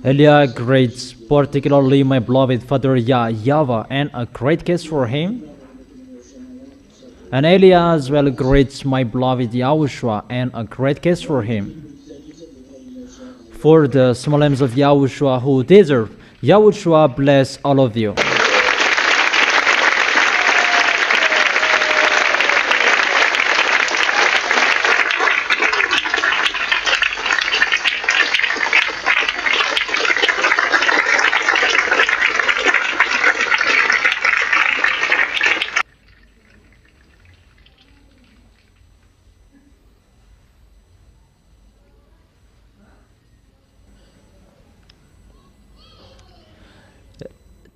Elia greets particularly my beloved father YAHVAH, and a great kiss for him. And Elia as well greets my beloved YAHOSHUA, and a great kiss for him. For the small names of YAHOSHUA who deserve, YAHOSHUA bless all of you.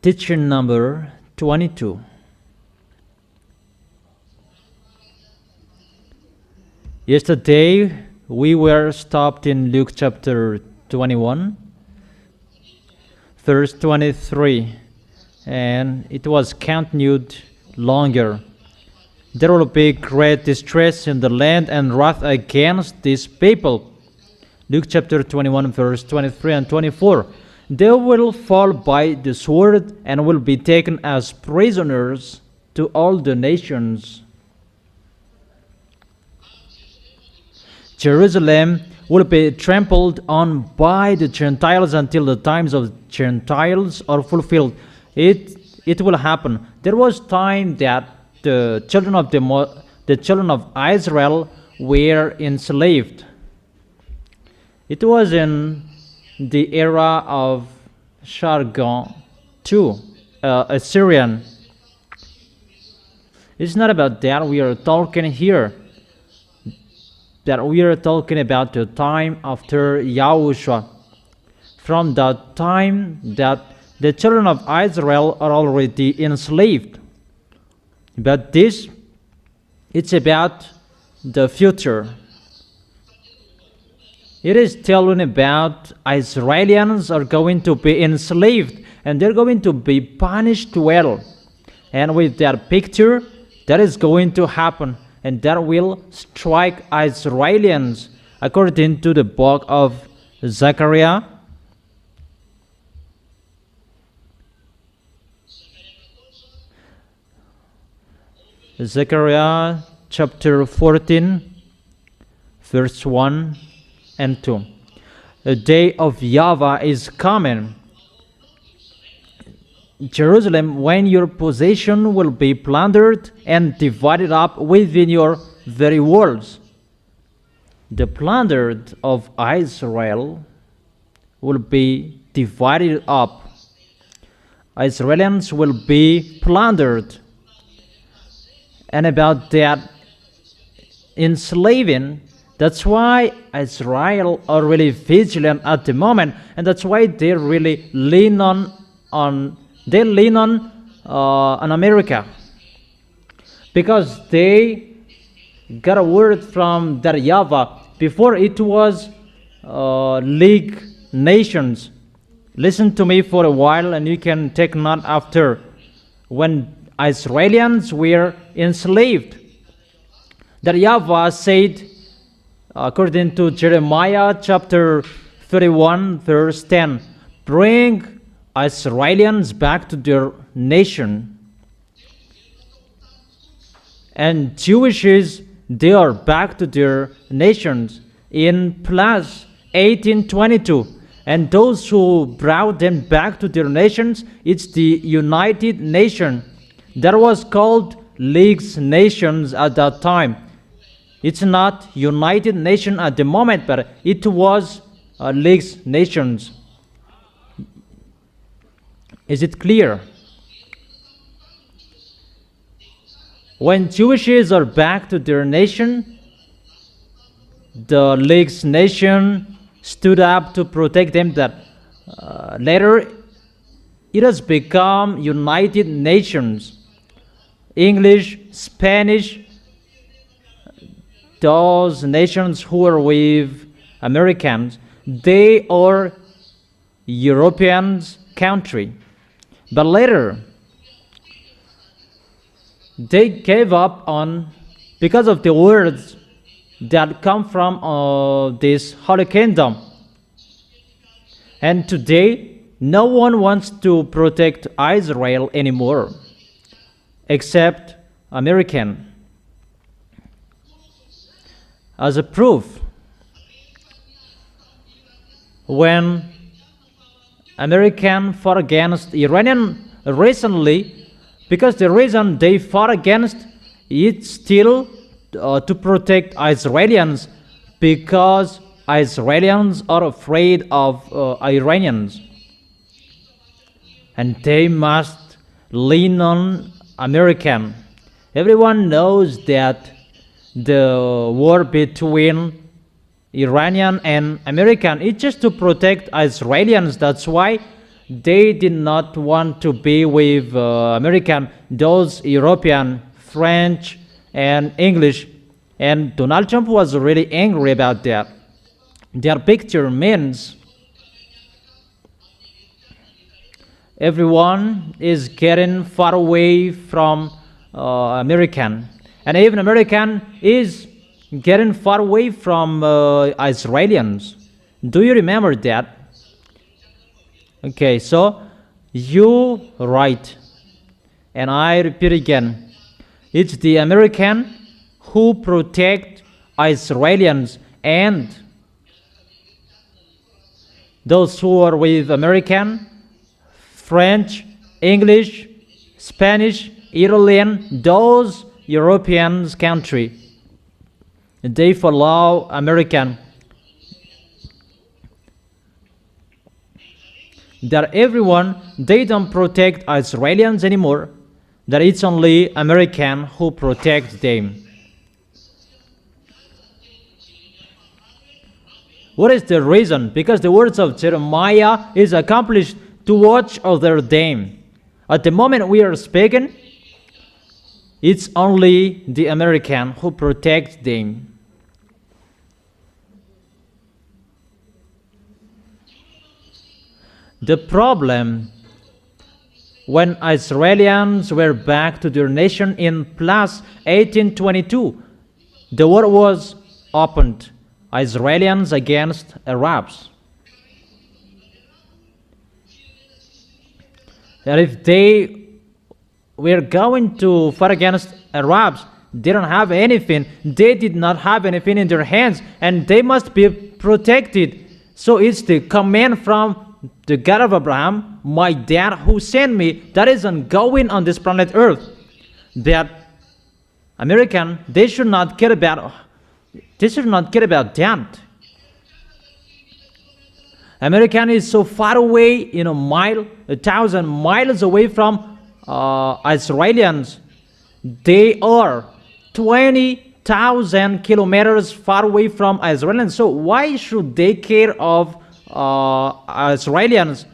Teaching number 22. Yesterday we were stopped in Luke chapter 21, verse 23, and it was continued longer. There will be great distress in the land and wrath against these people. Luke chapter 21, verse 23 and 24. They will fall by the sword and will be taken as prisoners to all the nations. Jerusalem will be trampled on by the Gentiles until the times of Gentiles are fulfilled. It will happen. There was time that the children of Israel were enslaved. It was in the era of Sargon II, Assyrian. It's not about that we are talking here. That we are talking about the time after YAHOSHUA. From the time that the children of Israel are already enslaved. But this, it's about the future. It is telling about Israelians are going to be enslaved and they're going to be punished well. And with that picture, that is going to happen, and that will strike Israelians according to the book of Zechariah. Zechariah chapter 14, verse 1 and 2. The day of YAHVAH is coming. Jerusalem, when your possession will be plundered and divided up within your very walls. The plundered of Israel will be divided up. Israelians will be plundered. And about that enslaving, that's why Israel are really vigilant at the moment, and that's why they really lean on America, because they got a word from their YAHVAH. Before it was League Nations. Listen to me for a while, and you can take note after. When Israelians were enslaved, their YAHVAH said, according to Jeremiah chapter 31, verse 10, bring Israelians back to their nation. And Jewishes, they are back to their nations in plus 1822. And those who brought them back to their nations, it's the United Nation. That was called League's Nations at that time. It's not United Nation at the moment, but it was League's Nations. Is it clear? When Jewishes are back to their nation, the League's Nation stood up to protect them. That later it has become United Nations. English, Spanish, those nations who are with Americans, they are European country. But later, they gave up on, because of the words that come from this Holy Kingdom. And today, no one wants to protect Israel anymore, except American. As a proof, when American fought against Iranian recently, because the reason they fought against it still to protect Israelis, because Israelis are afraid of Iranians, and they must lean on American. Everyone knows that the war between Iranian and American is just to protect Israelis. That's why they did not want to be with American, those European, French, and English. And Donald Trump was really angry about that. Their picture means everyone is getting far away from American, and even American is getting far away from Israelis. Do you remember that? Okay, so you right, and I repeat again, it's the American who protect Israelis, and those who are with American, French, English, Spanish, Italian, those European country, they follow American. That everyone, they don't protect Israelis anymore, that it's only American who protects them. What is the reason? Because the words of Jeremiah is accomplished to watch over them. At the moment we are speaking, it's only the American who protects them. The problem, when Israelis were back to their nation in plus 1822, the war was opened, Israelis against Arabs. And if they were going to fight against Arabs, they don't have anything. They did not have anything in their hands, and they must be protected. So it's the command from the God of Abraham, my dad who sent me, that is ongoing on this planet Earth. That American, they should not care about that. American is so far away, in a mile, 1,000 miles away from Israelis. They are 20,000 kilometers far away from Israelis. So why should they care of Israelis?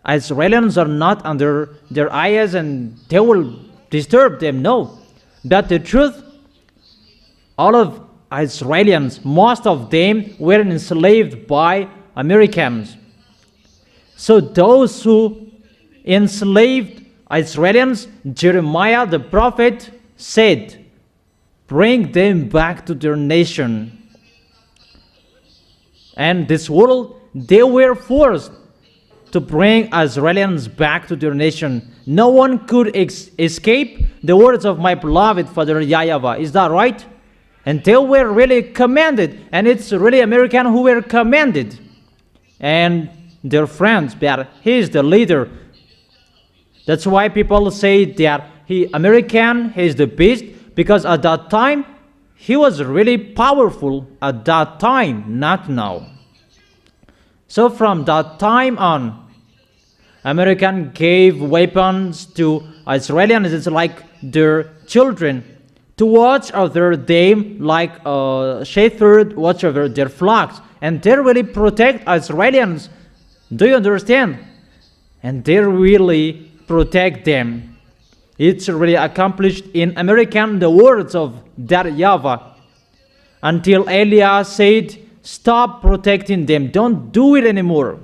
Israelis are not under their eyes and they will disturb them. No. But the truth, all of Israelis, most of them were enslaved by Americans. So those who enslaved Israelis, Jeremiah the prophet said, bring them back to their nation. And this world, they were forced to bring Israelis back to their nation. No one could escape the words of my beloved Father YAHVAH. Is that right? And they were really commanded, and it's really American who were commanded. And their friends, that he is the leader. That's why people say that American, he is the beast, because at that time, he was really powerful at that time, not now. So from that time on, American gave weapons to Israelis. It's like their children, to watch over them like a shepherd watch over their flocks. And they really protect Israelis. Do you understand? And they really protect them. It's really accomplished in American, the words of that YAHVAH. Until Eliah said, stop protecting them. Don't do it anymore.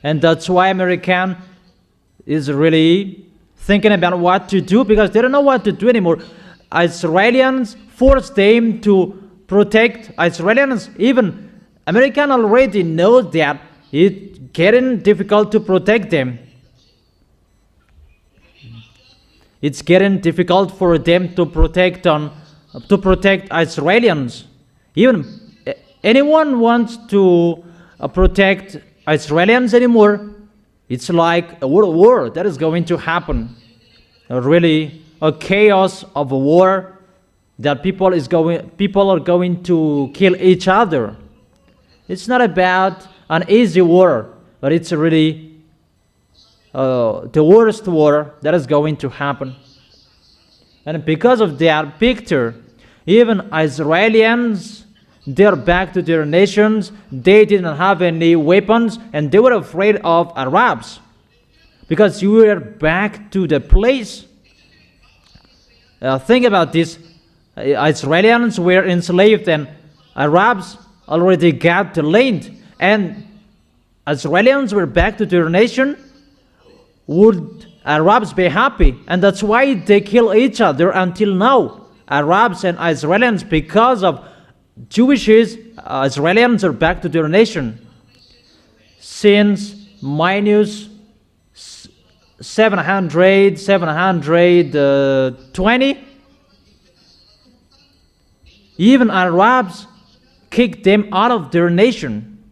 And that's why American is really thinking about what to do, because they don't know what to do anymore. Israelis forced them to protect Israelis. Even American already knows that it's getting difficult to protect them. It's getting difficult for them to protect Israelis. Even anyone wants to protect Israelis anymore. It's like a world war that is going to happen. Really, a chaos of a war that people are going to kill each other. It's not about an easy war, but it's really the worst war that is going to happen. And because of that picture, even Israelis, they're back to their nations. They didn't have any weapons, and they were afraid of Arabs, because you were back to the place. Think about this. Israelis were enslaved, and Arabs already got the land, and Israelis were back to their nation. Would Arabs be happy? And that's why they kill each other until now. Arabs and Israelis, because of Jewishes, Israelis are back to their nation. Since minus 720, even Arabs kicked them out of their nation.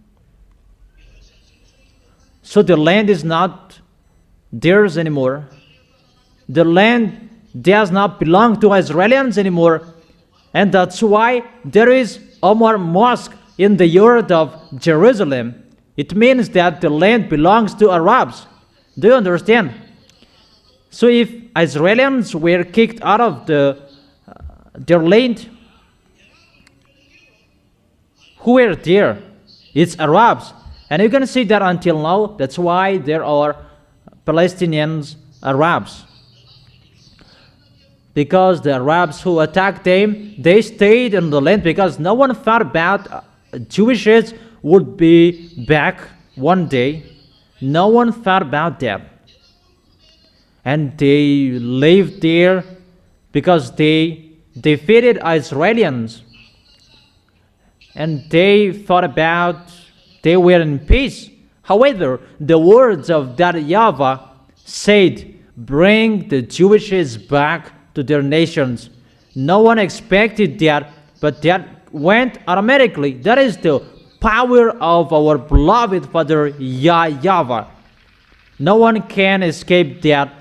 So the land is not theirs anymore. The land does not belong to Israelis anymore. And that's why there is Omar Mosque in the yard of Jerusalem. It means that the land belongs to Arabs. Do you understand? So if Israelis were kicked out of their land, who were there? It's Arabs. And you can see that until now. That's why there are Palestinians, Arabs. Because the Arabs who attacked them, they stayed in the land because no one thought about Jewishes would be back one day. No one thought about that. And they lived there because they defeated Israelis. And they thought about they were in peace. However, the words of that YAHVAH said, bring the Jewishes back to their nations. No one expected that, but that went automatically. That is the power of our beloved Father YAHVAH. No one can escape that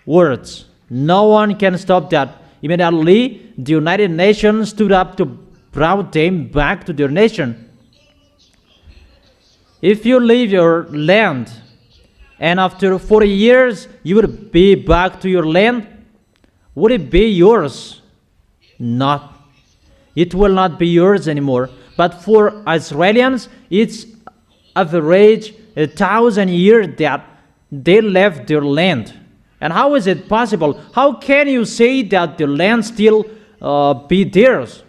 words. No one can stop that. Immediately, the United Nations stood up to bring them back to their nation. If you leave your land and after 40 years you would be back to your land, would it be yours? Not. It will not be yours anymore. But for Israelis, it's average 1,000 years that they left their land. And how is it possible? How can you say that the land still be theirs?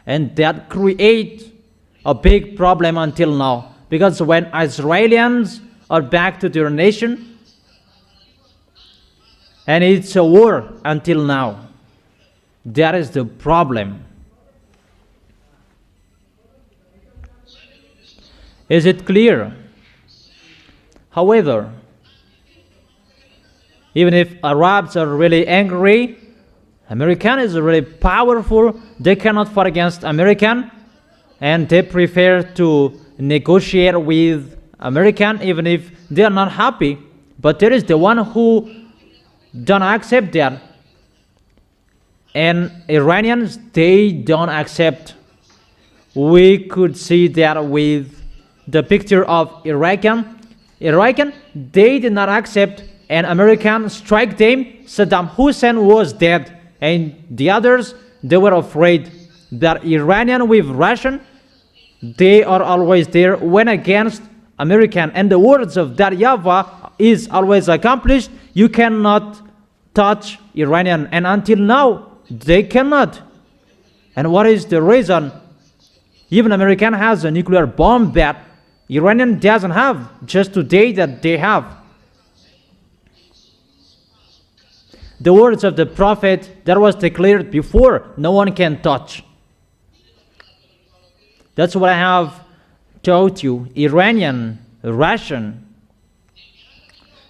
And that creates a big problem until now. Because when Israelis are back to their nation, and it's a war until now. That is the problem. Is it clear? However, even if Arabs are really angry, American is really powerful. They cannot fight against American, and they prefer to negotiate with American even if they are not happy. But there is the one who don't accept that, and Iranians, they don't accept. We could see that with the picture of Iraqan, they did not accept, and American strike them. Saddam Hussein was dead, and the others, they were afraid that Iranian with Russian, they are always there when against American. And the words of that YAHVAH is always accomplished. You cannot touch Iranian, and until now they cannot. And what is the reason? Even American has a nuclear bomb that Iranian doesn't have, just today that they have. The words of the prophet that was declared before, no one can touch. That's what I have told you, Iranian, Russian,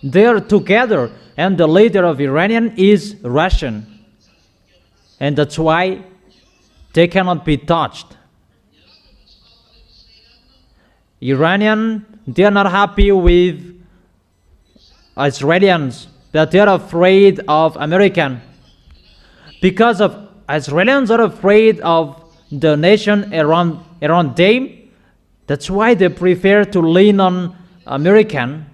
they're together, and the leader of Iranian is Russian. And that's why they cannot be touched. Iranian, they are not happy with Israelis, that they are afraid of American. Because of Israelis are afraid of the nation around them, that's why they prefer to lean on American.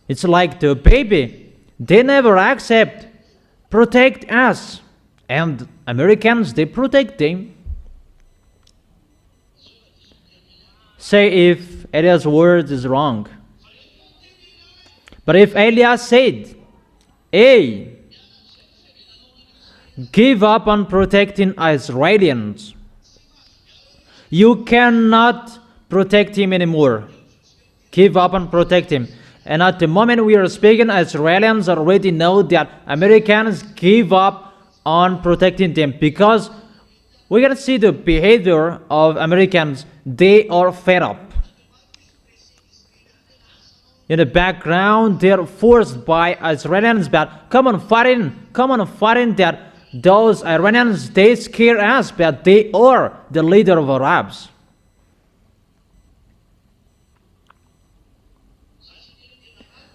It's like the baby. They never accept, protect us. And Americans, they protect them. Say if Elias' word is wrong. But if Elias said, hey, give up on protecting Israelis, you cannot protect him anymore. Give up and protect him. And at the moment we are speaking, Israelis already know that Americans give up on protecting them, because we can see the behavior of Americans. They are fed up. In the background, they are forced by Israelis that come on fighting, that those Iranians, they scare us, but they are the leader of Arabs.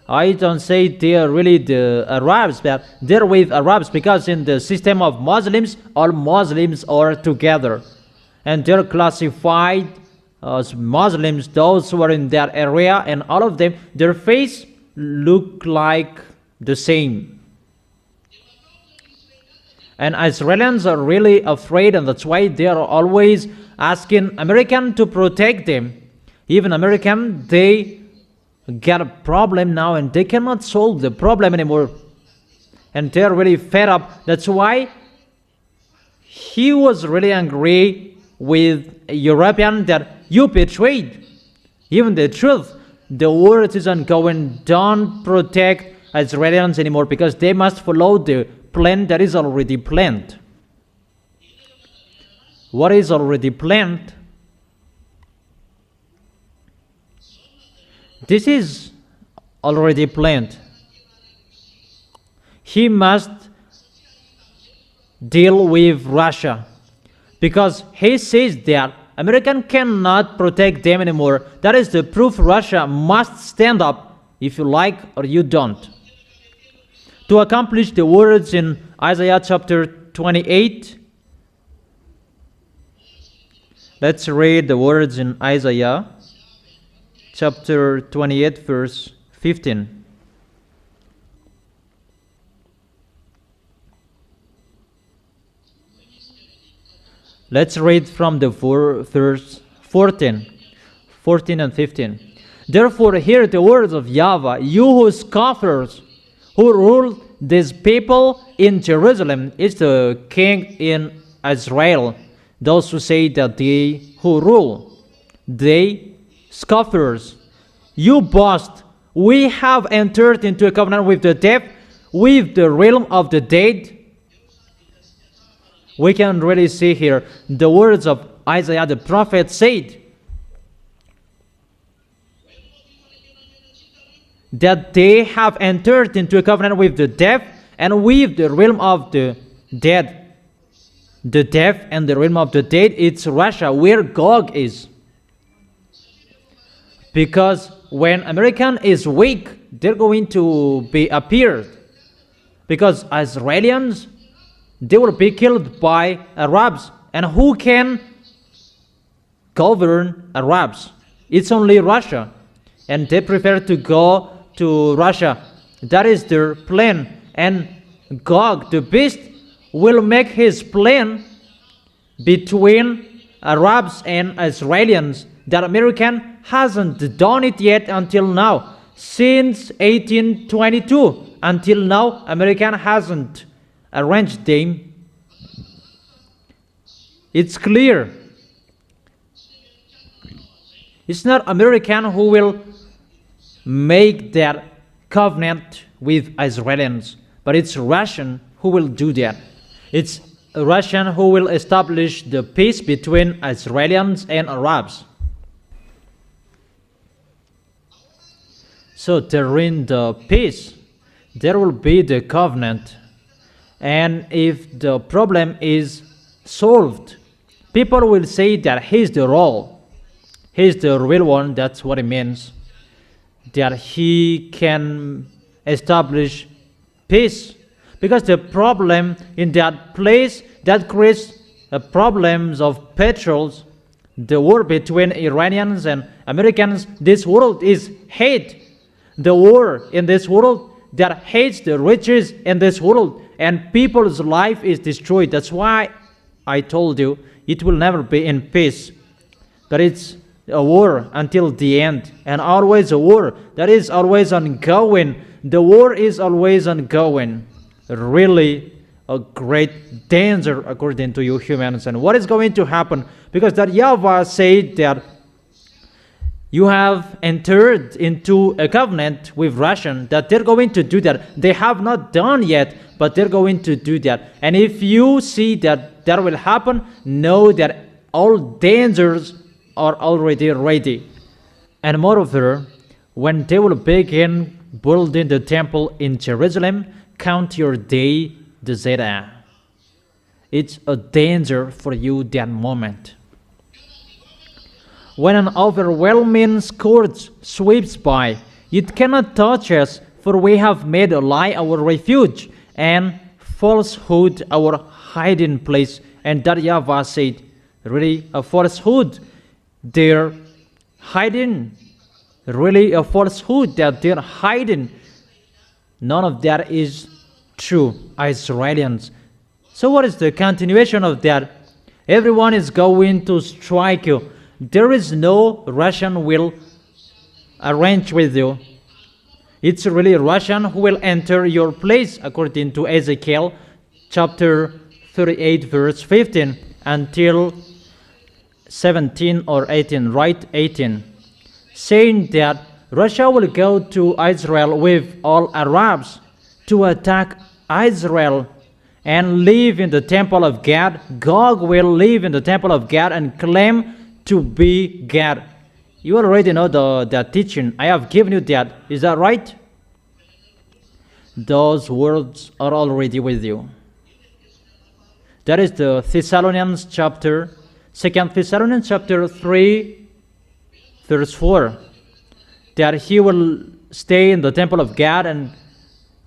I don't say they are really the Arabs, but they're with Arabs, because in the system of Muslims, all Muslims are together. And they're classified as Muslims, those who are in that area, and all of them, their face look like the same. And Israelis are really afraid, and that's why they are always asking American to protect them. Even American, they get a problem now, and they cannot solve the problem anymore. And they're really fed up. That's why he was really angry with a European that you betrayed even the truth. The word isn't going, don't protect Israelis anymore, because they must follow the plan that is already planned. What is already planned? This is already planned. He must deal with Russia, because he says that American cannot protect them anymore. That is the proof. Russia must stand up, if you like or you don't. To accomplish the words in Isaiah chapter 28, let's read the words in Isaiah chapter 28, verse 15. Let's read from the verse 14 and 15. Therefore hear the words of YAHVAH, you who scoffers, who rule this people in Jerusalem. Is the king in Israel. Those who say that they who rule, they scoffers. You boast, we have entered into a covenant with the dead, with the realm of the dead. We can really see here the words of Isaiah the prophet said that they have entered into a covenant with the dead and with the realm of the dead. The dead and the realm of the dead, it's Russia, where Gog is. Because when American is weak, they're going to be appeared. Because Israelis, they will be killed by Arabs. And who can govern Arabs? It's only Russia. And they prefer to go to Russia. That is their plan. And Gog, the beast, will make his plan between Arabs and Israelis. That American hasn't done it yet until now. Since 1822 until now, American hasn't arranged them. It's clear. It's not American who will make that covenant with Israelis, but it's Russian who will do that. It's Russian who will establish the peace between Israelis and Arabs. So during the peace, there will be the covenant. And if the problem is solved, people will say that he's the real one. That's what it means. That he can establish peace. Because the problem in that place that creates problems of petrols, the war between Iranians and Americans, this world is hate. The war in this world that hates the riches in this world, and people's life is destroyed. That's why I told you it will never be in peace. But it's a war until the end, and always a war that is always ongoing. The war is always ongoing. Really a great danger according to you humans. And what is going to happen? Because that YAHVAH said that you have entered into a covenant with Russia, that they're going to do that. They have not done yet, but they're going to do that. And if you see that that will happen, know that all dangers are already ready. And moreover, when they will begin building the temple in Jerusalem, count your day, the Zeta. It's a danger for you that moment. When an overwhelming scourge sweeps by, it cannot touch us, for we have made a lie our refuge, and falsehood our hiding place. And that YAHVAH said, really a falsehood, they're hiding. Really a falsehood that they're hiding. None of that is true, Israelians. So what is the continuation of that? Everyone is going to strike you. There is no Russian will arrange with you. It's really Russian who will enter your place, according to Ezekiel chapter 38 verse 15 until 17 or 18, right? 18, saying that Russia will go to Israel with all Arabs to attack Israel and live in the temple of God. Gog will live in the temple of God and claim to be God. You already know the teaching. I have given you that. Is that right? Those words are already with you. That is the Thessalonians chapter, 2 Thessalonians chapter 3, verse 4. That he will stay in the temple of God and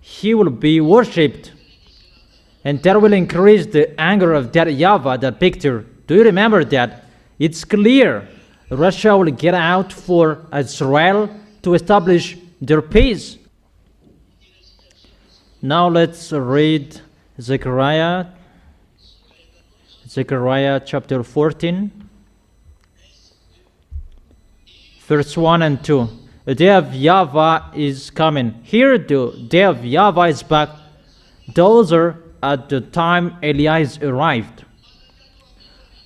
he will be worshipped. And that will increase the anger of that YAHVAH, that picture. Do you remember that? It's clear Russia will get out for Israel to establish their peace. Now let's read Zechariah chapter 14, verse 1 and 2. The day of YAHVAH is coming. Here the day of YAHVAH is back. Those are at the time Elias arrived.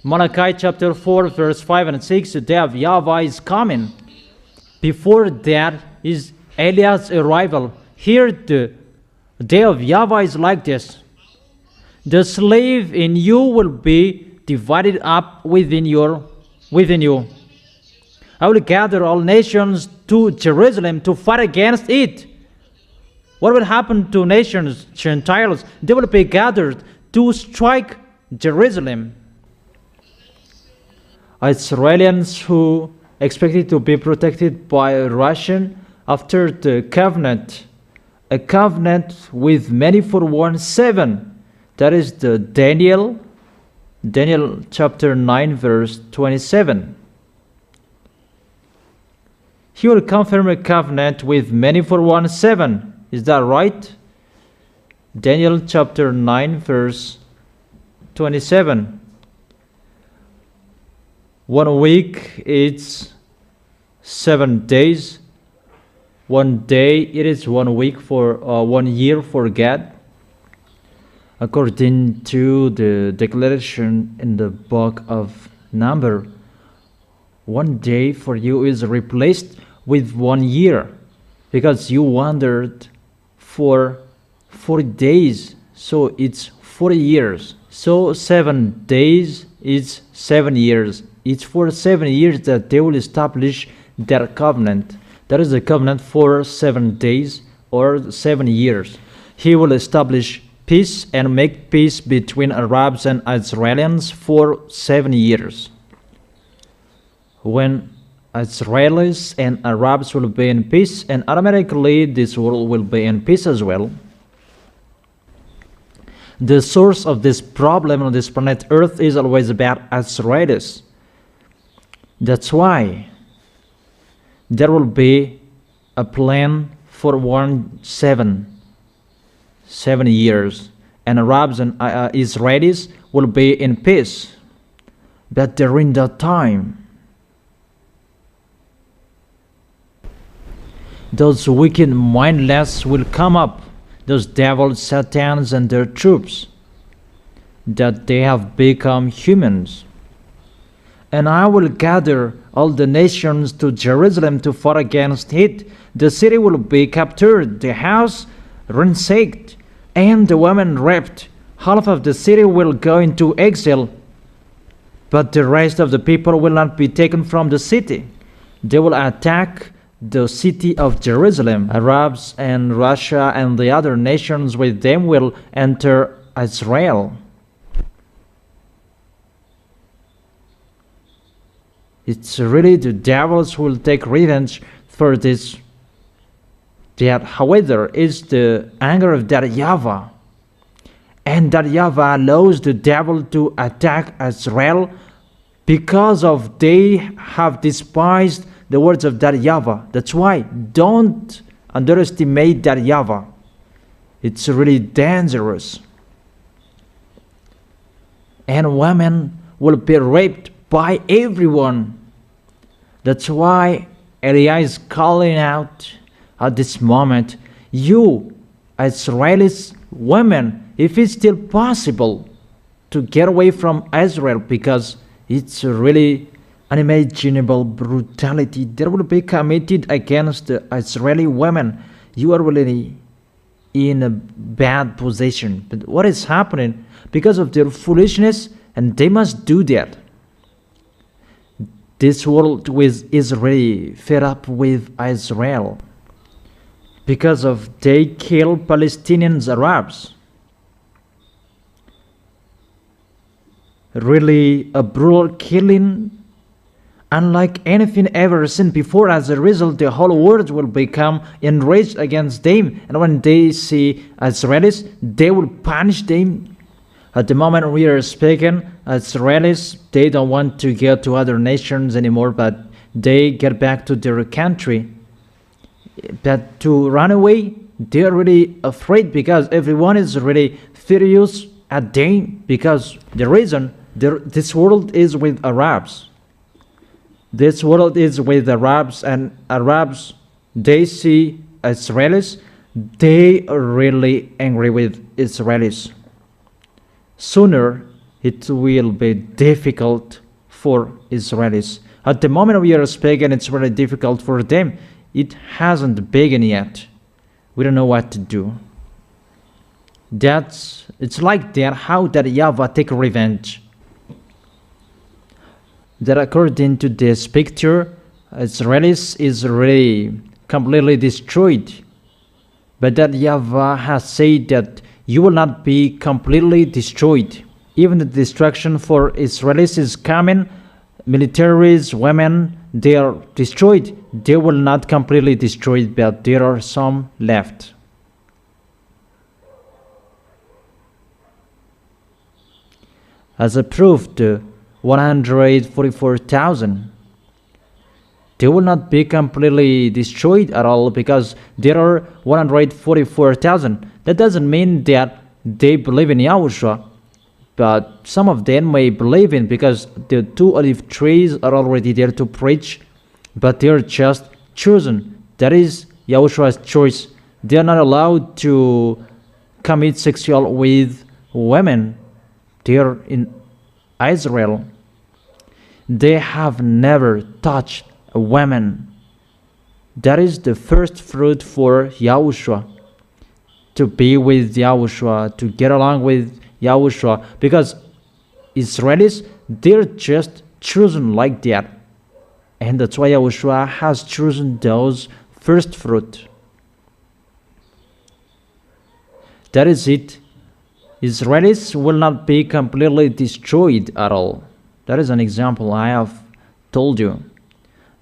Malachi chapter 4 verse 5 and 6. The day of YAHVAH is coming. Before that is Elias' arrival. Here the day of YAHVAH is like this. The slave in you will be divided up within you. I will gather all nations to Jerusalem to fight against it. What will happen to nations, Gentiles? They will be gathered to strike Jerusalem. Israelians who expected to be protected by Russian after the covenant, a covenant with many for 1:7. That is the Daniel chapter 9 verse 27. He will confirm a covenant with many for 1:7. Is that right? Daniel chapter 9 verse 27. 1 week is 7 days. 1 day it is 1 week for 1 year for God. According to the declaration in the book of Number, 1 day for you is replaced with 1 year, because you wandered for 40 days, so it's 40 years. So 7 days is 7 years. It's for 7 years that they will establish their covenant. That is the covenant for 7 days or 7 years. He will establish peace and make peace between Arabs and Israelis for 7 years. When Israelis and Arabs will be in peace, and automatically this world will be in peace as well. The source of this problem on this planet Earth is always about Israelis. That's why there will be a plan for 7 years, and Arabs and Israelis will be in peace. But during that time, those wicked mindless will come up, those devils, satans, and their troops, that they have become humans. And I will gather all the nations to Jerusalem to fight against it. The city will be captured, the house ransacked, and the women raped. Half of the city will go into exile, but the rest of the people will not be taken from the city. They will attack the city of Jerusalem. Arabs and Russia and the other nations with them will enter Israel. It's really the devils who will take revenge for this. That, however, is the anger of that YAHVAH. And that YAHVAH allows the devil to attack Israel because of they have despised the words of that YAHVAH. That's why don't underestimate that YAHVAH. It's really dangerous. And women will be raped by everyone. That's why Eliah is calling out at this moment, you Israelis women, if it's still possible to get away from Israel, because it's really unimaginable brutality that will be committed against the Israeli women. You are really in a bad position. But what is happening? Because of their foolishness, and they must do that. This world is really fed up with Israel because of they kill Palestinians, Arabs. Really a brutal killing unlike anything ever seen before. As a result, the whole world will become enraged against them, and when they see Israelis, they will punish them. At the moment we are speaking, Israelis, they don't want to go to other nations anymore, but they get back to their country. But to run away, they are really afraid because everyone is really furious at them, because the reason this world is with Arabs. This world is with Arabs, and Arabs, they see Israelis, they are really angry with Israelis. Sooner it will be difficult for Israelis. At the moment we are speaking, it's really difficult for them. It hasn't begun yet. We don't know what to do. It's like that how that YAHVAH take revenge. That according to this picture, Israelis is really completely destroyed. But that YAHVAH has said that you will not be completely destroyed. Even the destruction for Israelis is coming. Militaries, women, they are destroyed. They will not completely destroyed, but there are some left. As a proof, the 144,000, they will not be completely destroyed at all, because there are 144,000. That doesn't mean that they believe in Yahushua, but some of them may believe in, because the 2 olive trees are already there to preach, but they are just chosen. That is Yahushua's choice. They are not allowed to commit sexual with women. They are in Israel. They have never touched a woman. That is the first fruit for Yahushua, to be with Yahushua, to get along with Yahushua, because Israelis, they're just chosen like that. And that's why Yahushua has chosen those first fruit. That is it. Israelis will not be completely destroyed at all. That is an example I have told you.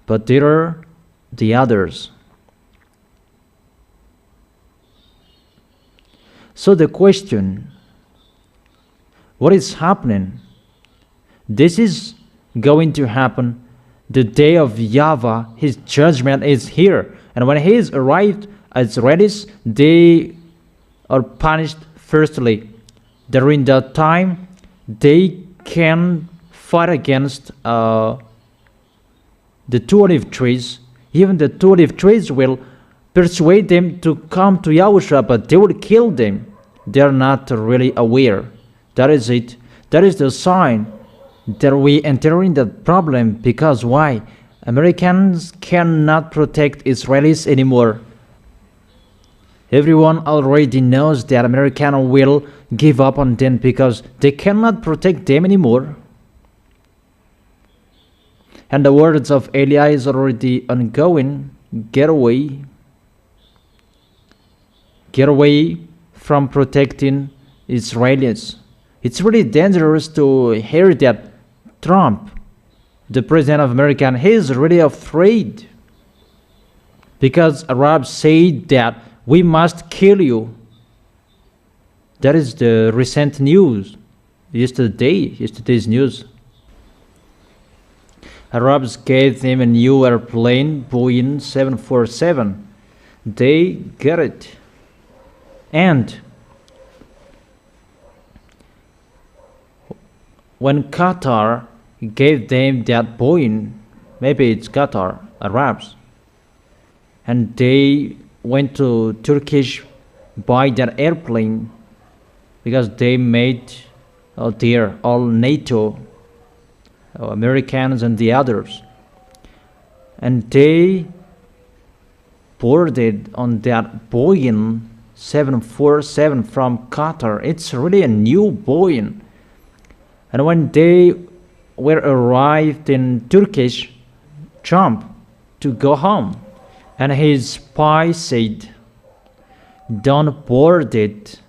But there are the others. So the question, what is happening? This is going to happen the day of YAHVAH. His judgment is here. And when he is arrived as Israelis, they are punished firstly. During that time, they can fight against the two olive trees. Even the two olive trees will persuade them to come to YAHOSHUA, but they will kill them. They are not really aware. That is it. That is the sign that we enter in that problem. Because why? Americans cannot protect Israelis anymore. Everyone already knows that Americans will give up on them because they cannot protect them anymore. And the words of Eli is already ongoing. Get away. Get away from protecting Israelis. It's really dangerous to hear that Trump, the president of America, he is really afraid. Because Arabs say that we must kill you. That is the recent news. Yesterday's news. Arabs gave them a new airplane, Boeing 747. They get it. And when Qatar gave them that Boeing, maybe it's Qatar, Arabs, and they went to Turkish buy that airplane because they made there all NATO, Americans and the others, and they boarded on that Boeing 747 from Qatar. It's really a new Boeing. And when they were arrived in Turkish, Trump to go home, and his spy said, don't board it.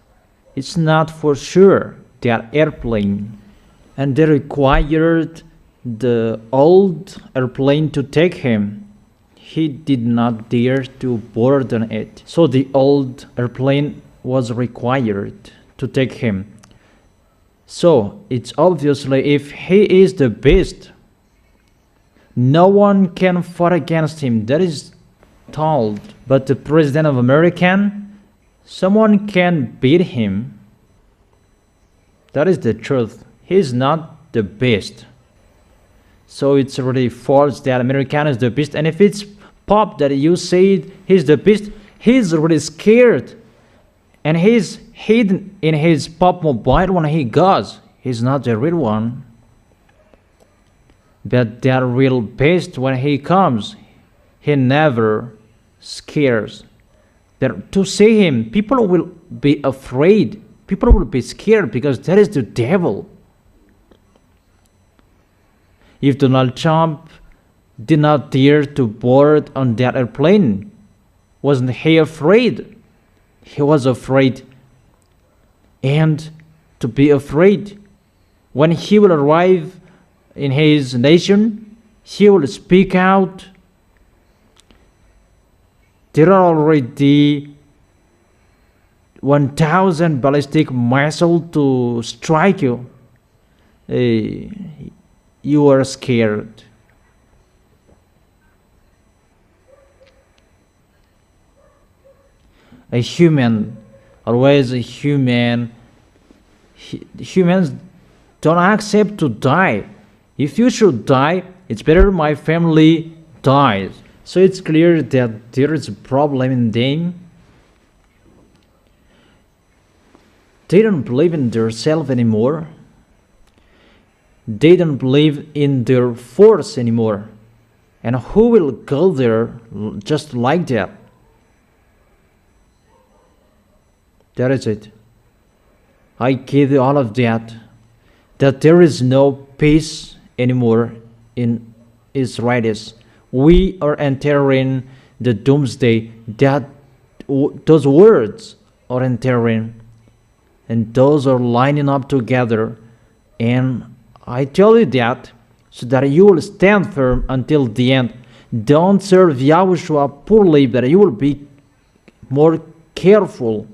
It's not for sure that airplane. And they required the old airplane to take him. He did not dare to board on it. So the old airplane was required to take him. So it's obviously if he is the best, no one can fight against him. That is told. But the president of America, someone can beat him. That is the truth. He is not the best. So it's really false that American is the best. And if it's Pop that you said he's the best, he's really scared. And he's hidden in his Pop mobile when he goes. He's not the real one. But the real best, when he comes, he never scares. But to see him, people will be afraid. People will be scared because that is the devil. If Donald Trump did not dare to board on that airplane, wasn't he afraid? He was afraid. And to be afraid, when he will arrive in his nation, he will speak out. There are already 1,000 ballistic missiles to strike you. You are scared. A human, always a human. Humans don't accept to die. If you should die, it's better my family dies. So it's clear that there is a problem in them. They don't believe in themselves anymore. They don't believe in their force anymore. And who will go there just like that? That is it. I give you all of that. That there is no peace anymore in Israelis. We are entering the doomsday, that those words are entering, and those are lining up together. And I tell you that so that you will stand firm until the end. Don't serve Yahushua poorly, but you will be more careful,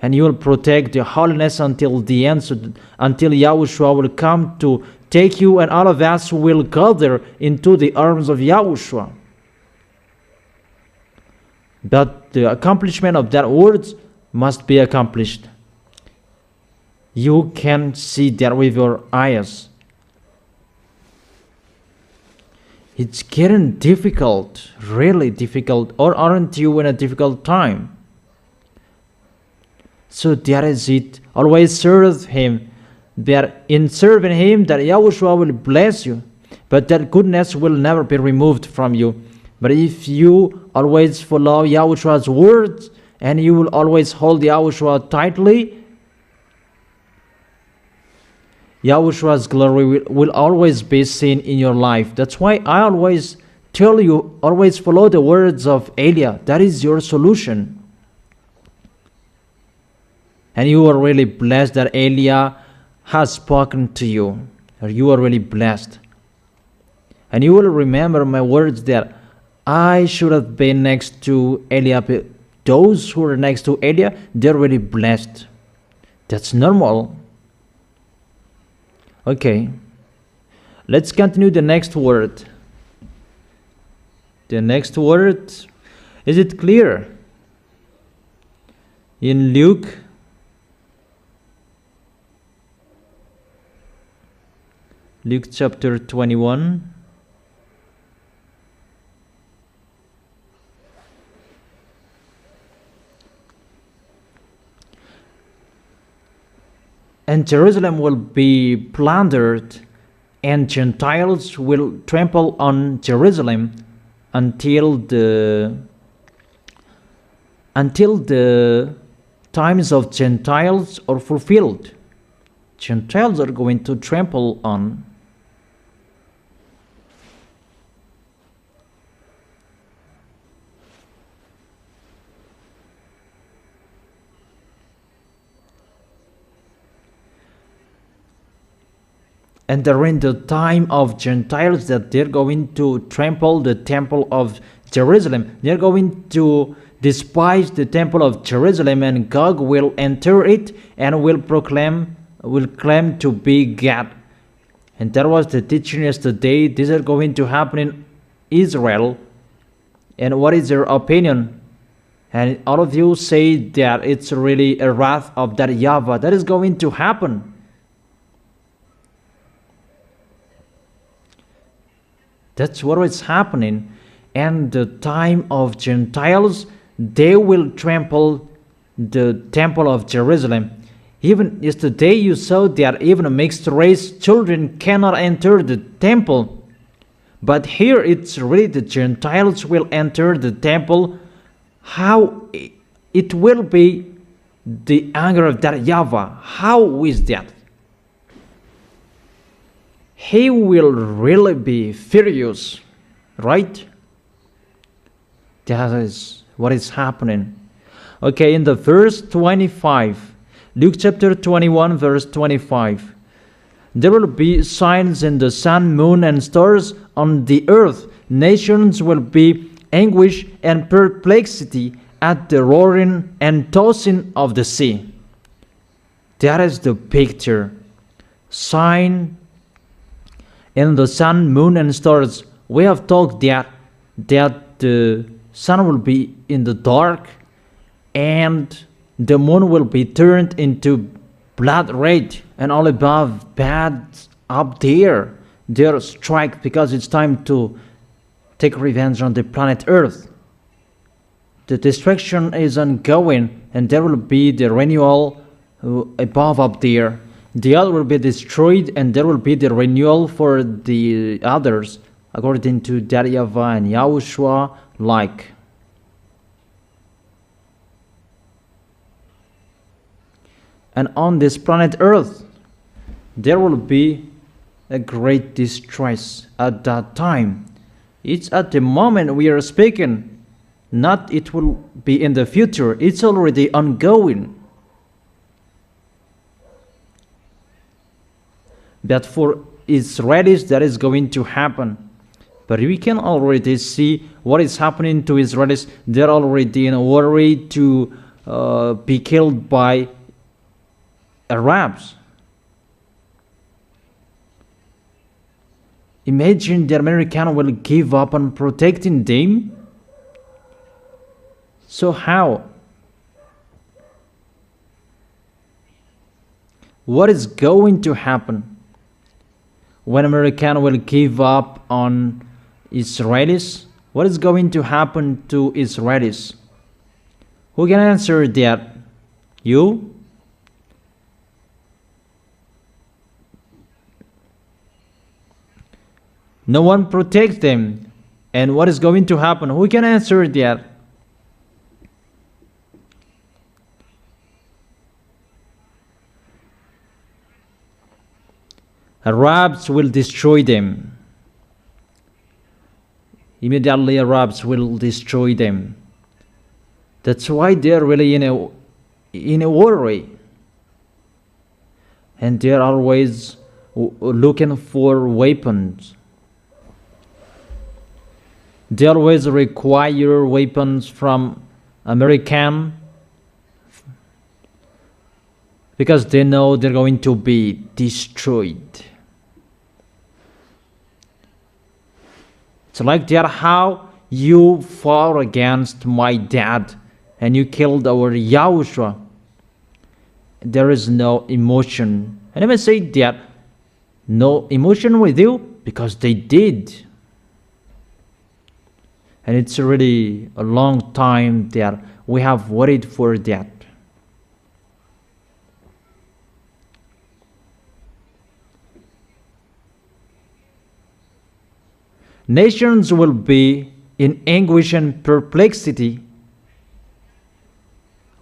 and you will protect the holiness until the end, until Yahushua will come to take you, and all of us will gather into the arms of Yahushua. But the accomplishment of that words must be accomplished. You can see that with your eyes. It's getting difficult, really difficult, or aren't you in a difficult time? So that is it. Always serve Him. That in serving Him, that Yahushua will bless you, but that goodness will never be removed from you. But if you always follow Yahushua's words, and you will always hold Yahushua tightly, Yahushua's glory will always be seen in your life. That's why I always tell you, always follow the words of Elia. That is your solution. And you are really blessed that Elia has spoken to you. Or you are really blessed. And you will remember my words that I should have been next to Elia. Those who are next to Elia, they're really blessed. That's normal. Okay, let's continue the next word. The next word, is it clear? In Luke chapter 21. And Jerusalem will be plundered, and Gentiles will trample on Jerusalem until the times of Gentiles are fulfilled. Gentiles are going to trample on. And during the time of Gentiles, that they're going to trample the temple of Jerusalem. They're going to despise the temple of Jerusalem, and Gog will enter it and will claim to be God. And that was the teaching yesterday. These are going to happen in Israel. And what is your opinion? And all of you say that it's really a wrath of that YAHVAH. That is going to happen. That's what is happening. And the time of Gentiles, they will trample the temple of Jerusalem. Even yesterday you saw that even mixed race children cannot enter the temple. But here it's really the Gentiles will enter the temple. How it will be the anger of that YAHVAH? How is that? He will really be furious, right? That is what is happening. Okay, in the verse 25, Luke chapter 21, verse 25. There will be signs in the sun, moon, and stars on the earth. Nations will be anguish and perplexity at the roaring and tossing of the sea. That is the picture. Sign in the sun, moon, and stars. We have talked that the sun will be in the dark, and the moon will be turned into blood red, and all above bad up there. They're strike because it's time to take revenge on the planet Earth. The destruction is ongoing, and there will be the renewal above up there. The other will be destroyed, and there will be the renewal for the others, according to YAHVAH and Yahushua like. And on this planet Earth, there will be a great distress at that time. It's at the moment we are speaking, not it will be in the future. It's already ongoing. But for Israelis, that is going to happen. But we can already see what is happening to Israelis. They're already in a worry to be killed by Arabs. Imagine the American will give up on protecting them. So how? What is going to happen when American will give up on Israelis? What is going to happen to Israelis? Who can answer that? You? No one protects them. And what is going to happen? Who can answer that? Arabs will destroy them. Immediately Arabs will destroy them. That's why they're really in a worry. And they're always looking for weapons. They always require weapons from American because they know they're going to be destroyed. It's like that how you fought against my dad and you killed our YAHOSHUA. There is no emotion. And I may say that no emotion with you because they did. And it's really a long time that we have waited for that. Nations will be in anguish and perplexity.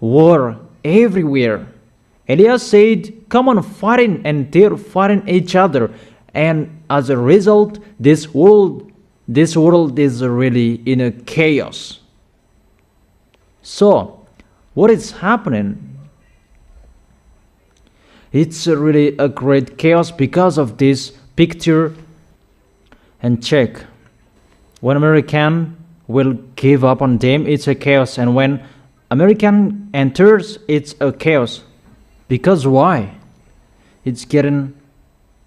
War everywhere. Elias said, come on fighting, and they're fighting each other. And as a result, this world is really in a chaos. So, what is happening? It's really a great chaos because of this picture. And check. When American will give up on them, it's a chaos. And when American enters, it's a chaos. Because why? It's getting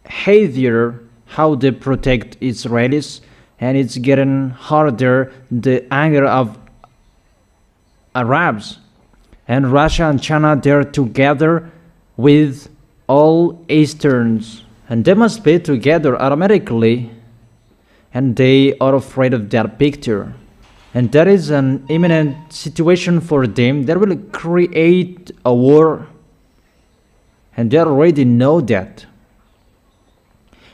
heavier how they protect Israelis. And it's getting harder, the anger of Arabs. And Russia and China, they're together with all Easterns. And they must be together automatically. And they are afraid of that picture. And that is an imminent situation for them that will create a war. And they already know that.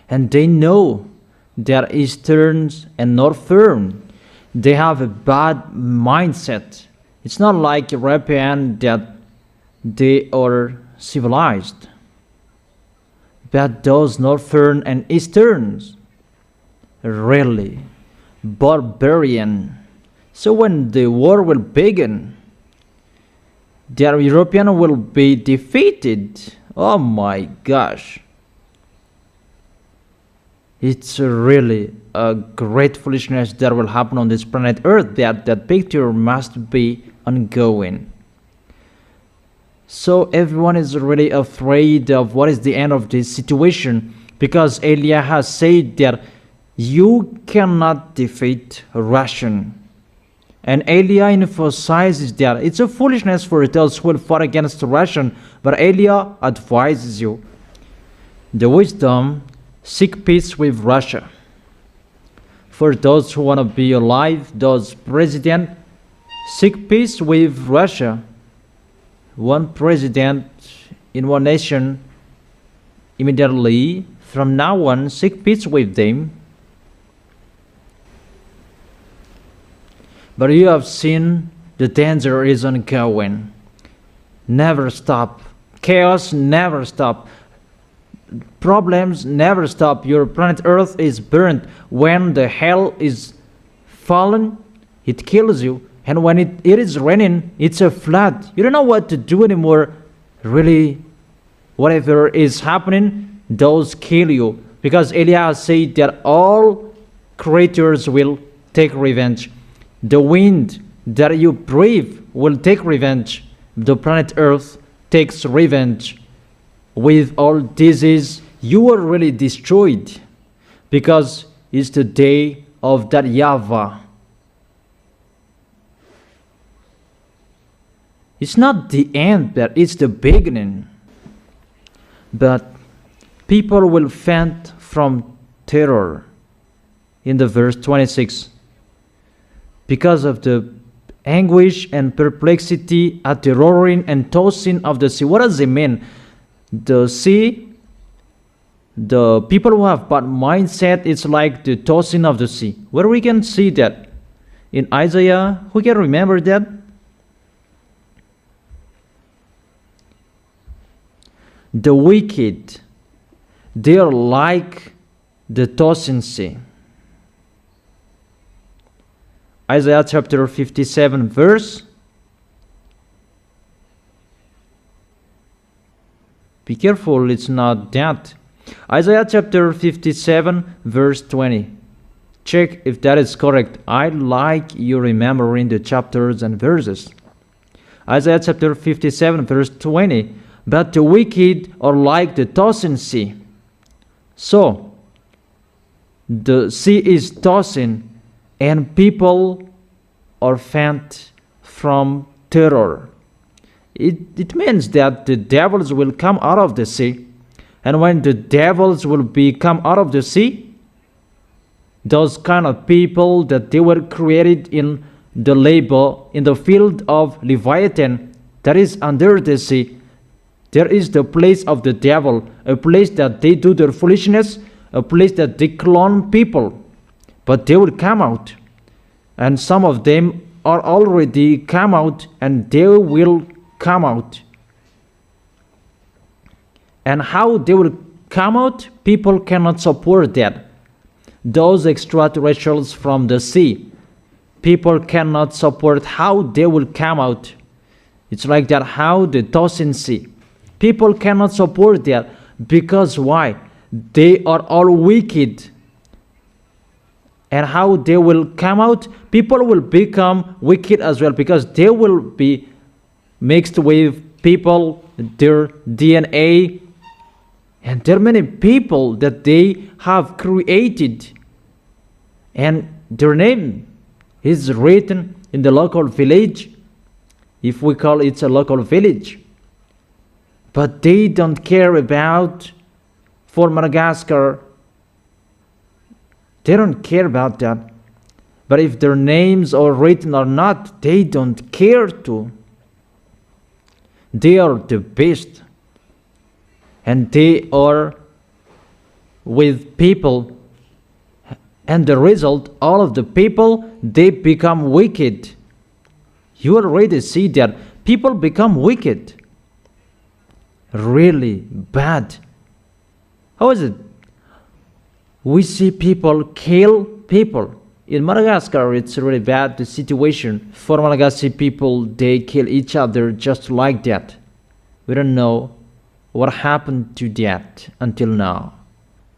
And they know that Easterns and Northern, they have a bad mindset. It's not like European that they are civilized. But those Northern and Easterns, really barbarian. So when the war will begin, the European will be defeated. Oh my gosh. It's really a great foolishness that will happen on this planet Earth. That picture must be ongoing. So everyone is really afraid of what is the end of this situation, because Elia has said that you cannot defeat Russian. And Elia emphasizes that it's a foolishness for those who will fight against Russian, but Elia advises you the wisdom. Seek peace with Russia. For those who want to be alive, those president, seek peace with Russia. One president in one nation, immediately from now on, seek peace with them. But you have seen the danger is ongoing. Never stop. Chaos never stop. Problems never stop. Your planet Earth is burned. When the hell is fallen, it kills you. And when it is raining, it's a flood. You don't know what to do anymore. Really, whatever is happening, those kill you. Because Eliah said that all creatures will take revenge. The wind that you breathe will take revenge. The planet Earth takes revenge. With all disease, you are really destroyed. Because it's the day of that YAHVAH. It's not the end, but it's the beginning. But people will faint from terror. In the verse 26. Because of the anguish and perplexity at the roaring and tossing of the sea. What does it mean? The sea, the people who have bad mindset, it's like the tossing of the sea. Where we can see that? In Isaiah, who can remember that? The wicked, they are like the tossing sea. Isaiah chapter 57 verse. Be careful, it's not that. Isaiah chapter 57 verse 20. Check if that is correct. I like you remembering the chapters and verses. Isaiah chapter 57 verse 20. But the wicked are like the tossing sea. So, the sea is tossing and people are faint from terror. It means that the devils will come out of the sea. And when the devils will come out of the sea, those kind of people that they were created in the labor, in the field of Leviathan, that is under the sea, there is the place of the devil, a place that they do their foolishness, a place that they clone people. But they will come out. And some of them are already come out, and they will come out. And how they will come out, people cannot support that. Those extraterrestrials from the sea, people cannot support how they will come out. It's like that, how the tossing sea. People cannot support that. Because why? They are all wicked. And how they will come out? People will become wicked as well, because they will be mixed with people, their DNA. And there are many people that they have created. And their name is written in the local village, if we call it a local village. But they don't care about, for Madagascar, they don't care about that. But if their names are written or not, they don't care to. They are the best. And they are with people. And the result, all of the people, they become wicked. You already see that. People become wicked. Really bad. How is it? We see people kill people. In Madagascar, it's really bad, the situation. For Malagasy people, they kill each other just like that. We don't know what happened to that until now.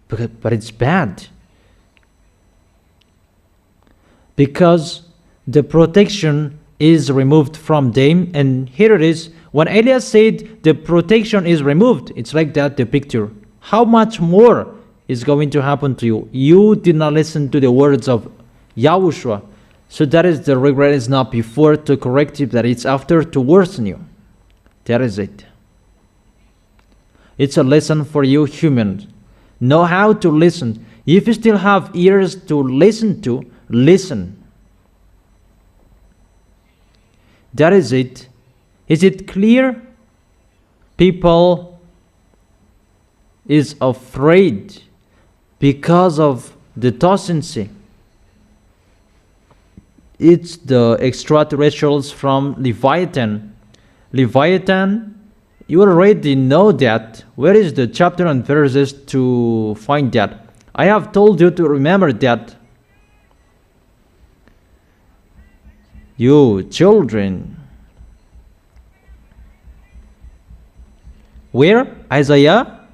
But it's bad. Because the protection is removed from them. And here it is. When Elias said the protection is removed, it's like that, the picture. How much more is going to happen to you? You did not listen to the words of YAHOSHUA. So that is the regret, is not before to correct you, that it's after to worsen you. That is it. It's a lesson for you humans. Know how to listen. If you still have ears to listen to, listen. That is it. Is it clear? People is afraid because of the tossing sea. It's the extraterrestrials from Leviathan. Leviathan, you already know that. Where is the chapter and verses to find that? I have told you to remember that. You children. Where? Isaiah?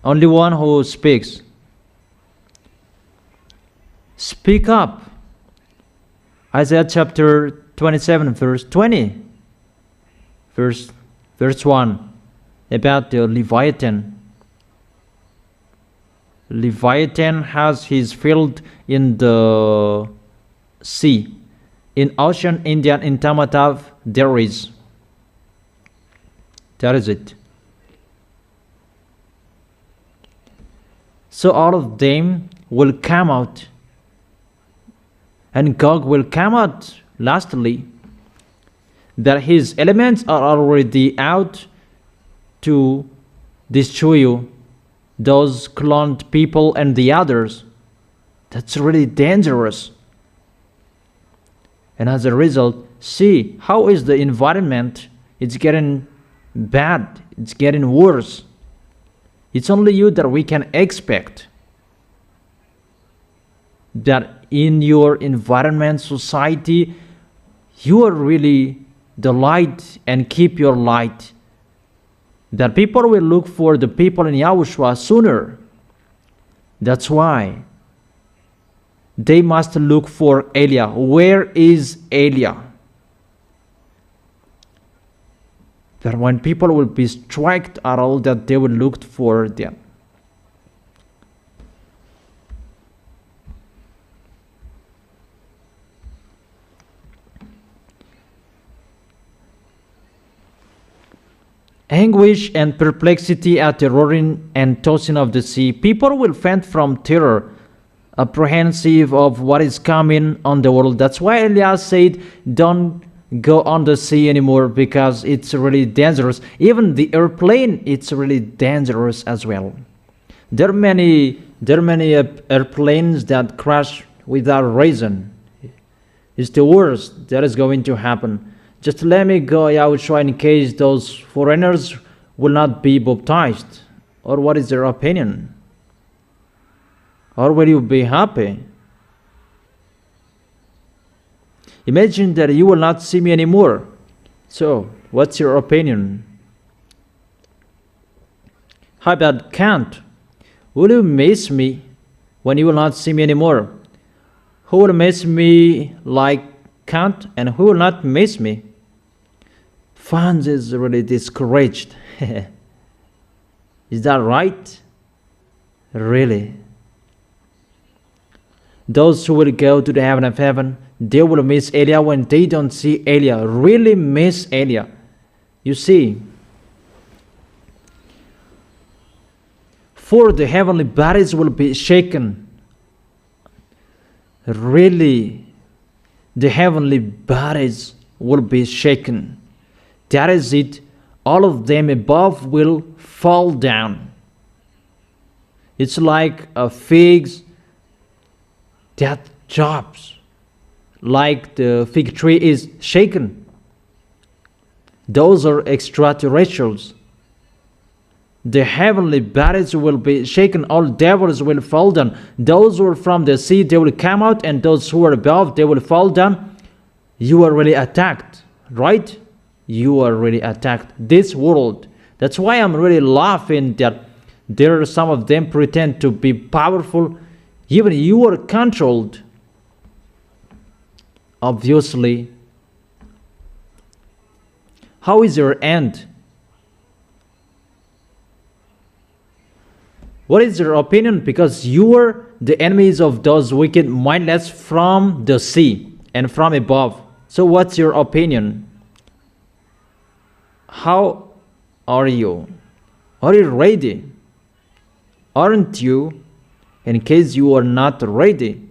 Only one who speaks. Speak up. Isaiah chapter 27 verse 20. Verse 1. About the Leviathan. Leviathan has his field in the sea. In Ocean Indian, in Tamatav, there is. That is it. So all of them will come out. And Gog will come out lastly. That his elements are already out to destroy you. Those cloned people and the others. That's really dangerous. And as a result, see how is the environment. It's getting bad. It's getting worse. It's only you that we can expect. That in your environment, society, you are really the light and keep your light. That people will look for the people in Yahushua sooner. That's why they must look for Elia. Where is Elia? That when people will be struck at all, that they will look for them. Anguish and perplexity at the roaring and tossing of the sea. People will faint from terror, apprehensive of what is coming on the world. That's why Elias said, don't go on the sea anymore, because it's really dangerous. Even the airplane, it's really dangerous as well. There are many airplanes that crash without reason. It's the worst that is going to happen. Just let me go, Yahushua, in case those foreigners will not be baptized. Or what is their opinion? Or will you be happy? Imagine that you will not see me anymore. So, what's your opinion? How about Kant? Will you miss me when you will not see me anymore? Who will miss me like Kant, and who will not miss me? Franz is really discouraged. Is that right? Really? Those who will go to the heaven of heaven, they will miss Elia when they don't see Elia. Really miss Elia. You see, for the heavenly bodies will be shaken. Really, the heavenly bodies will be shaken. That is it. All of them above will fall down. It's like a figs that drops, like the fig tree is shaken. Those are extraterrestrials. The heavenly bodies will be shaken. All devils will fall down. Those who are from the sea, they will come out, and those who are above, they will fall down. You are really attacked, right? You are really attacked. This world. That's why I'm really laughing that there are some of them pretend to be powerful. Even you are controlled. Obviously. How is your end? What is your opinion? Because you are the enemies of those wicked mindless from the sea and from above. So what's your opinion? How are you? Are you ready? Aren't you? In case you are not ready.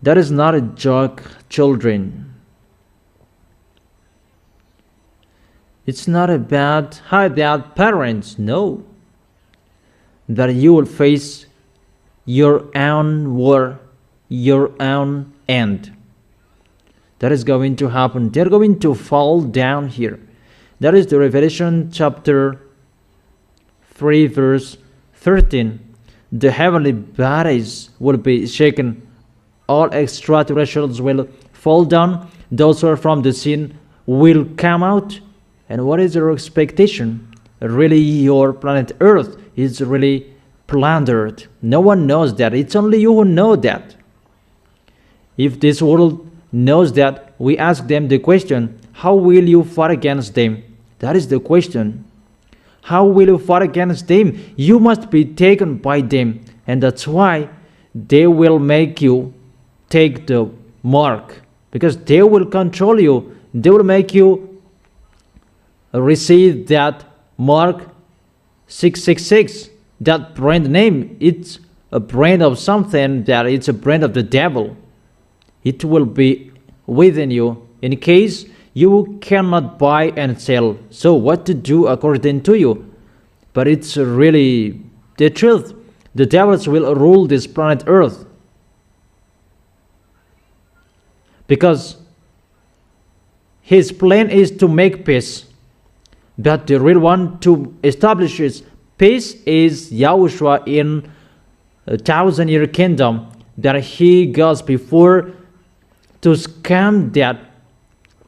That is not a joke, children. It's not about how about parents. No. That you will face your own war, your own end. That is going to happen. They're going to fall down here. That is the Revelation chapter 3 verse 13. The heavenly bodies will be shaken. All extraterrestrials will fall down. Those who are from the sin will come out. And what is your expectation? Really, your planet Earth is really plundered. No one knows that. It's only you who know that. If this world knows that, we ask them the question, how will you fight against them? That is the question. How will you fight against them? You must be taken by them. And that's why they will make you take the mark. Because they will control you. They will make you receive that mark 666. That brand name, it's a brand of something, that it's a brand of the devil. It will be within you in case you cannot buy and sell. So what to do according to you? But it's really the truth. The devils will rule this planet Earth. Because his plan is to make peace. But the real one to establish his peace is Yahushua in a 1,000-year kingdom. That he goes before to scam that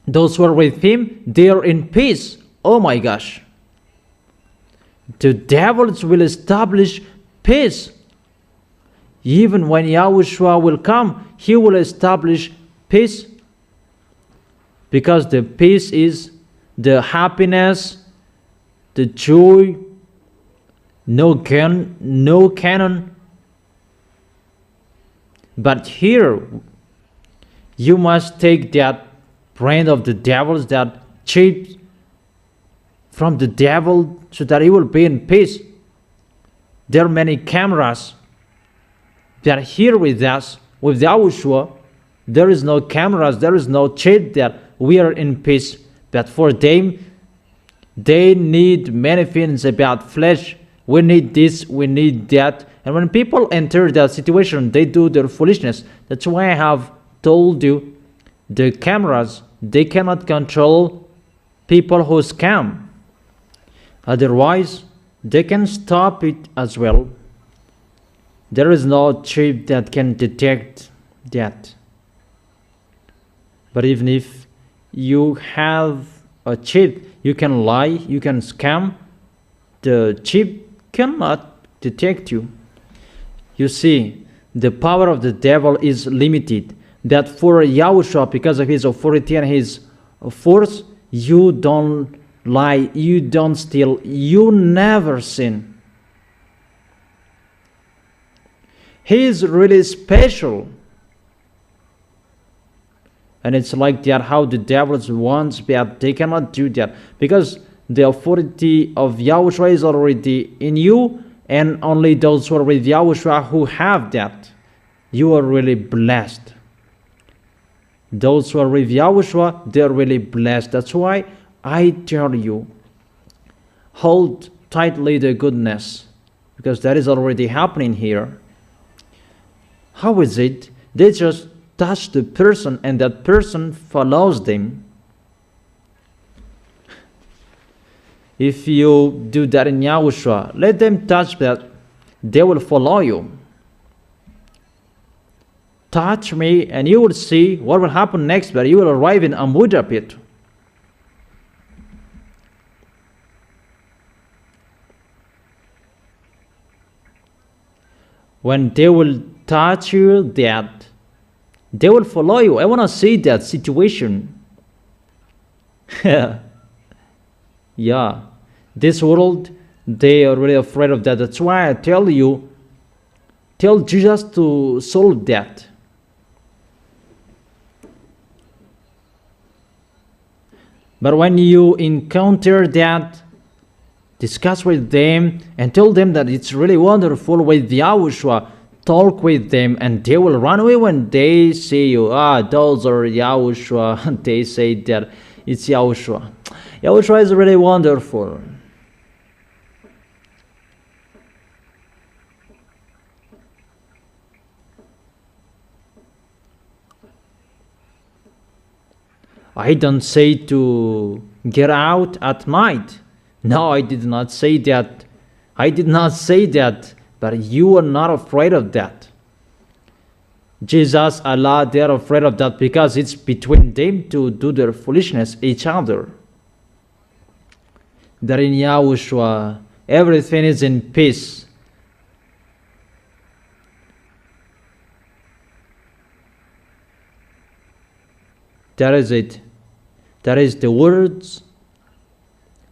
those who are with him, they are in peace. Oh my gosh. The devils will establish peace. Even when Yahushua will come, he will establish peace. Because the peace is the happiness, the joy, no canon. But here, you must take that brand of the devils, that chip from the devil, so that he will be in peace. There are many cameras that are here with us, with Yahushua. There is no cameras, there is no chip that we are in peace. But for them, they need many things about flesh. We need this, we need that. And when people enter that situation, they do their foolishness. That's why I have told you, the cameras, they cannot control people who scam. Otherwise, they can stop it as well. There is no chip that can detect that. But even if you have a chip, you can lie, you can scam, the chip cannot detect you. You see, the power of the devil is limited. That for Yahushua, because of his authority and his force, you don't lie, you don't steal, you never sin. He is really special. And it's like that how the devils wants, but they cannot do that. Because the authority of Yahushua is already in you, and only those who are with Yahushua who have that. You are really blessed. Those who are with Yahushua, they are really blessed. That's why I tell you, hold tightly the goodness, because that is already happening here. How is it? They just touch the person and that person follows them. If you do that in Yahushua, let them touch that, they will follow you. Touch me and you will see what will happen next, but you will arrive in Amuda pit. When they will touch you, that they will follow you. I want to see that situation. Yeah, this world, they are really afraid of that. That's why I tell you, tell Jesus to solve that. But when you encounter that, discuss with them and tell them that it's really wonderful with Yahushua. Talk with them and they will run away when they see you. Those are Yahushua. They say that it's Yahushua. Yahushua is really wonderful. I don't say to get out at night. No, I did not say that. I did not say that. But you are not afraid of that. Jesus, Allah, they are afraid of that because it's between them to do their foolishness, each other. That in YAHOSHUA, everything is in peace. That is it. That is the words.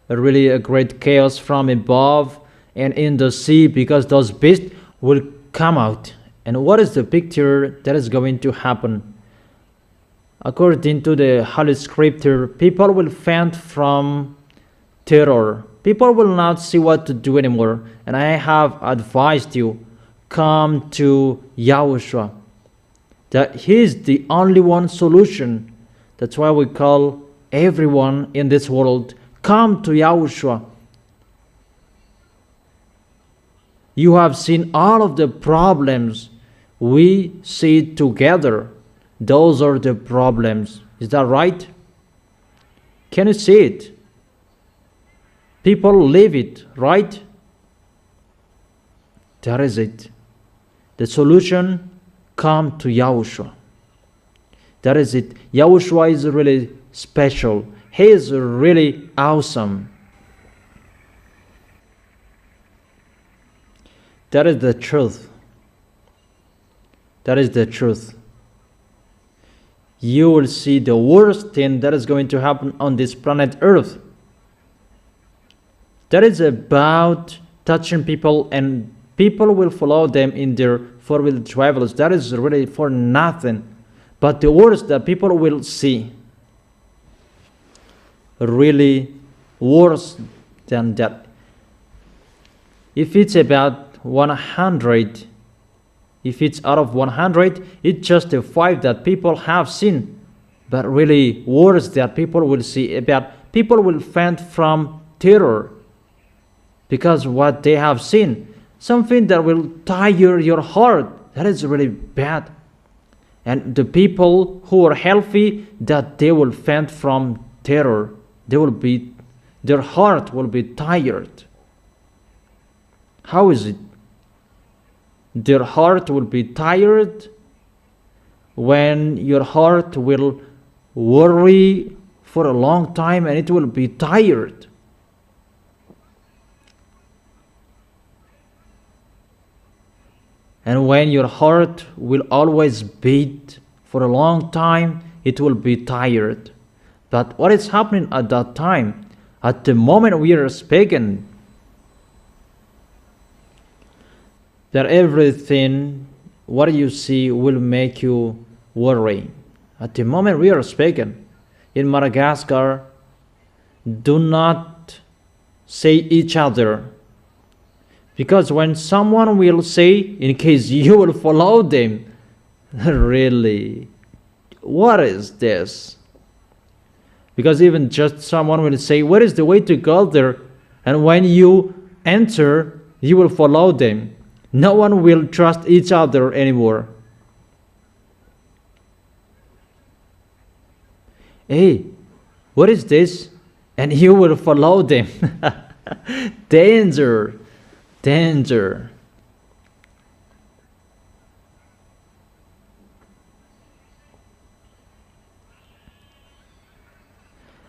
Really a great chaos from above and in the sea, because those beasts will come out. And what is the picture that is going to happen? According to the Holy Scripture, people will faint from terror. People will not see what to do anymore. And I have advised you, come to YAHOSHUA. That He is the only one solution. That's why we call everyone in this world, come to YAHOSHUA. You have seen all of the problems. We see together. Those are the problems. Is that right? Can you see it? People live it, right? That is it. The solution, come to YAHOSHUA. That is it. YAHOSHUA is really special. He is really awesome. That is the truth. That is the truth. You will see the worst thing that is going to happen on this planet Earth. That is about touching people, and people will follow them in their four-wheel travels. That is really for nothing. But the worst that people will see, really worse than that. If it's about 100, if it's out of 100, it's just the 5 that people have seen. But really worse that people will see, about people will faint from terror because what they have seen, something that will tire your heart. That is really bad. And the people who are healthy, that they will faint from terror. Their heart will be tired. How is it? Their heart will be tired when your heart will worry for a long time and it will be tired. And when your heart will always beat for a long time, it will be tired. But what is happening at that time? At the moment we are speaking, that everything, what you see, will make you worry. At the moment we are speaking, in Madagascar, do not say each other. Because when someone will say, in case you will follow them, really, what is this? Because even just someone will say, where is the way to go there? And when you enter, you will follow them. No one will trust each other anymore. Hey, what is this? And you will follow them. Danger. Danger.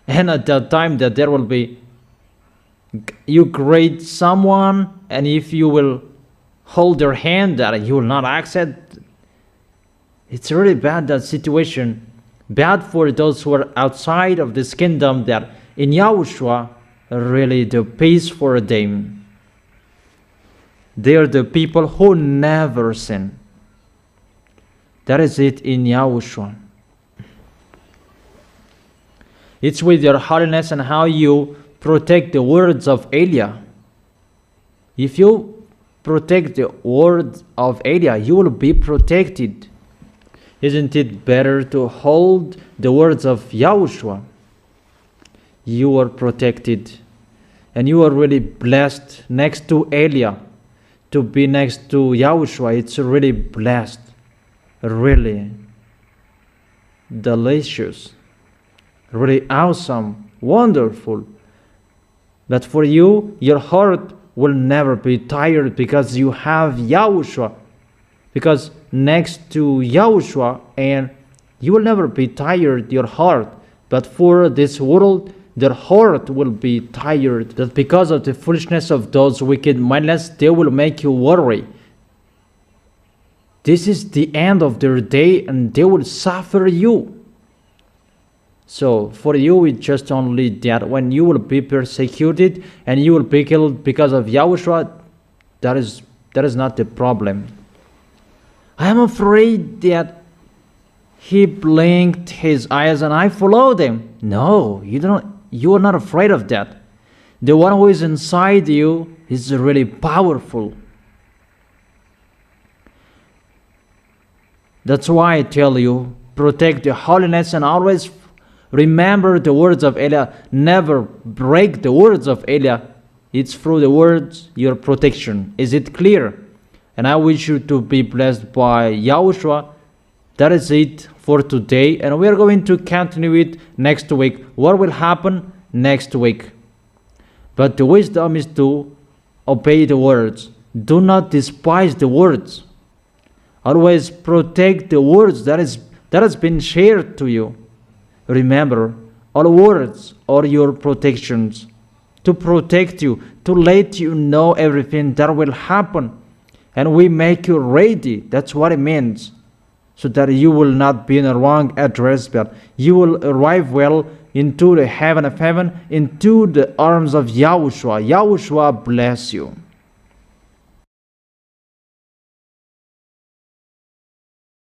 And at that time that there will be, you greet someone, and if you will hold their hand, that you will not accept. It's really bad, that situation. Bad for those who are outside of this kingdom, that in YAHOSHUA, really the peace for them. They are the people who never sin. That is it in YAHOSHUA. It's with your holiness and how you protect the words of Elia. If you protect the words of Elia, you will be protected. Isn't it better to hold the words of YAHOSHUA? You are protected. And you are really blessed next to Elia. To be next to YAHOSHUA, it's really blessed. Really delicious. Really awesome. Wonderful. But for you, your heart will never be tired because you have Yahushua. Because next to Yahushua, and you will never be tired, your heart. But for this world, their heart will be tired. That because of the foolishness of those wicked mindless, they will make you worry. This is the end of their day, and they will suffer you. So for you, it's just only that when you will be persecuted and you will be killed because of Yahushua, that is not the problem. I am afraid that he blinked his eyes and I followed him. No, you are not afraid of that. The one who is inside you is really powerful. That's why I tell you, protect your holiness and always remember the words of Eliah. Never break the words of Eliah. It's through the words your protection. Is it clear? And I wish you to be blessed by Yahushua. That is it for today. And we are going to continue it next week. What will happen next week? But the wisdom is to obey the words. Do not despise the words. Always protect the words that has been shared to you. Remember, all words are your protections. To protect you, to let you know everything that will happen. And we make you ready. That's what it means. So that you will not be in a wrong address, but you will arrive well into the heaven of heaven, into the arms of Yahushua. Yahushua bless you.